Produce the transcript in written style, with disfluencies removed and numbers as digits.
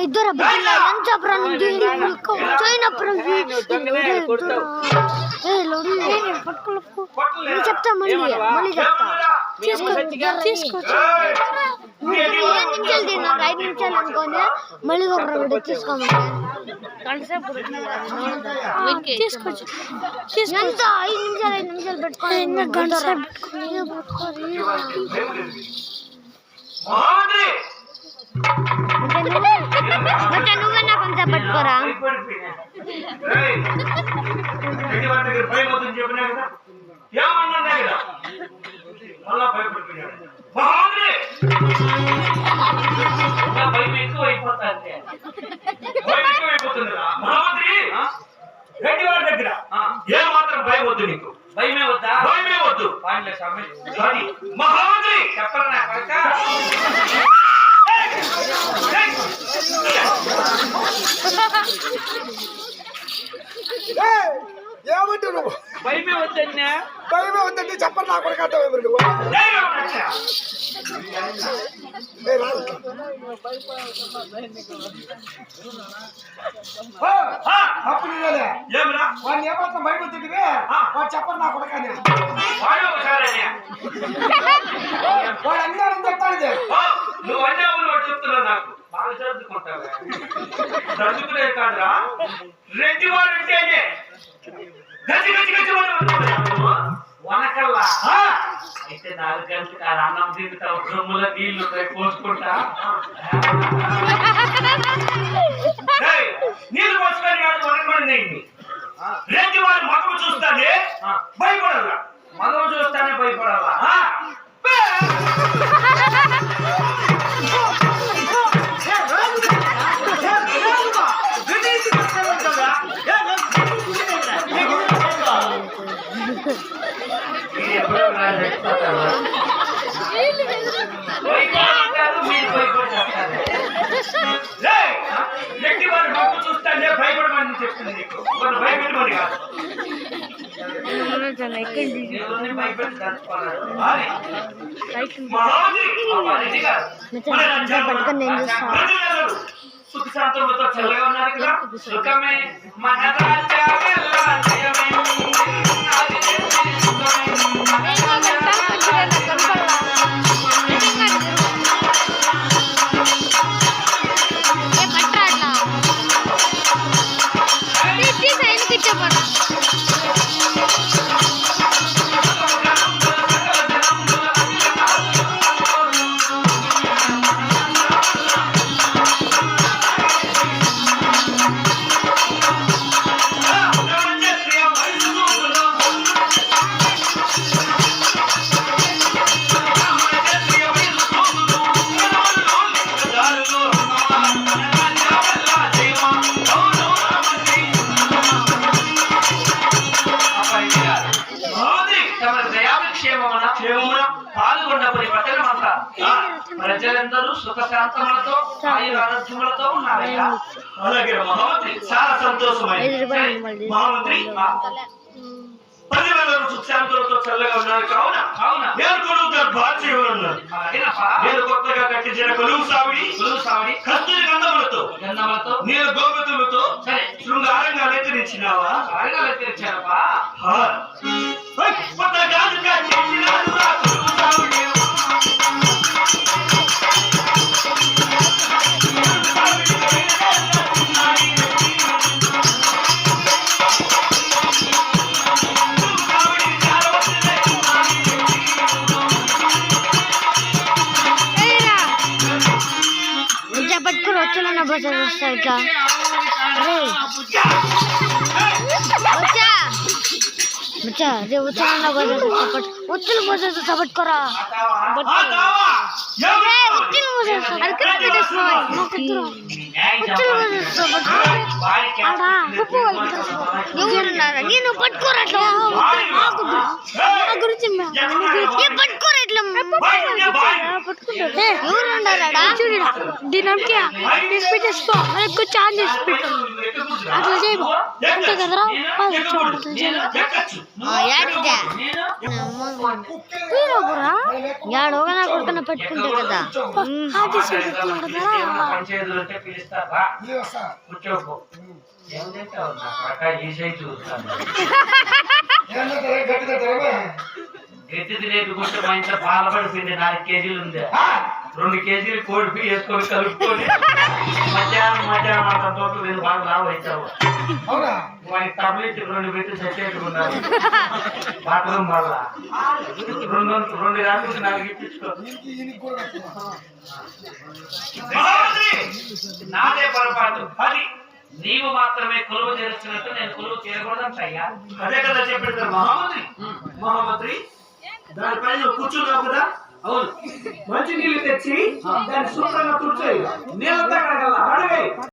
ఇద్దరు చెప్తా మళ్ళీ చెప్తా తీసుకోవచ్చు 5 నిమిషాలు అనుకోని మళ్ళీ ఒక తీసుకోమని తీసుకోవచ్చు ఎంత 5 నిమిషాలు పెట్టుకోవాలి నువ్వన్నా కొంచెం పట్టుకోరా ఏ మాత్రం భయం వద్దు నీకు భయమే వద్దా భయమే వద్దు మహామంత్రి చెప్పరా ఏమంటే నువ్వు భయమే వద్దన్నా భయమే వద్దంటే చెప్పరు నా కొడుకు అంటే నువ్వు వాడిని ఏమాత్రం బయట వచ్చింది వాడు చెప్పరు నా కొడుకని వాడు అన్ని చెప్తాను నువ్వు అన్నావు వాడు చెప్తున్నావు నాకు బాగా చదువుకుంటావా చదువుకునే కాదురా రెడ్డి వాడు ఉంటేనే గజి గజి గజి వనకల్లా అయితే 4 గంటలకు ఆ అన్నం తింటా డ్రమ్ముల నీళ్లు పోసుకుంటా నీళ్ళు పోసుకొని కాదు వనకబడింది రెడ్డి వాడు మగము చూస్తానే భయపడాలా మగము చూస్తానే భయపడాలా చూస్తానే భయపడమని చెప్తుంది నీకు భయపెట్టమని కాదు సుఖ శాంతులతో చల్లగా ఉన్నారు కదా సుఖమే మన పాల్గొండపడి పట్టణమంతా ప్రజలందరూ సుఖ శాంతములతో ఆయుర ఆరోగ్యములతో ఉన్నారయ్యా. అలాగే మహామంత్రి చాలా సంతోషమైంది. మహామంత్రి 10,000 సుఖ శాంతులతో చల్లగా ఉన్నారు కావున నేను కొలువుతారు బాధ్యతలు ఉన్నారు. నేను కొత్తగా కట్టించిన కొలువు సావిడి కస్తూరి గంధములతో నేను గోపతులతో శృంగారంగా అలంకరించినావా అలంకరించావా పట్టుకుని వచ్చానన్న బస్ వస్తా ఇట్లా వచ్చా రే వచ్చానన్న బస్ వచ్చిన బస్ పట్టుకోరా ఎవరున్నారా నేను పట్టుకోరా గురించి పట్టుకోరా ఇట్లా ఎవరున్నారా చూడడా దీనికి చార్జ్ చేసి పెట్టు అట్లా చేయి పో అంతే కదరా ఎక్కకూడదు. ఎక్కచ్చు. యాడిగా తీరపురా యాడోగా నా కొడుకున్న పెట్టుకుంటే కదా పంచాయతీలు అంటే పిలుస్తారా నీవు వస్తా. కూర్చోకు. ఏం తింటావు నా ప్రకా ఈ సైజు చూస్తాను. ఏంటంటే గట్టి తింటావా? గట్టి తినేది కొంచెం మా ఇంట్లో పాల పడిపోయింది 4 కేజీలు ఉంది. 2 కేజీలు కోడిపి వేసుకొని కలుపుకొని మధ్యాహ్నం అంత తోట నేను బాగా లావు అవుతావు. అవునా? వానికి టాబ్లెట్ 2 పెట్టి సచ్చేట్టుకున్నారు. బాత్రూమ్ వల్ల 2 కాకుండా 4 ఇప్పించుకో. ఈయనకి కూడా కట్టుకో. నాదే పొరపాటు. అది నీవు మాత్రమే కొలువు చేరుస్తున్నట్టు నేను కొలువు చేయకూడదంటయ్యా. అదే కదా చెప్పాడు మహామంత్రి. దానిపైన నువ్వు కూర్చున్నావు కదా. అవును. మంచి నీళ్లు తెచ్చి దాన్ని శుభ్రంగా తుడిచేయి. నీళ్ళతో కడగల అడగై.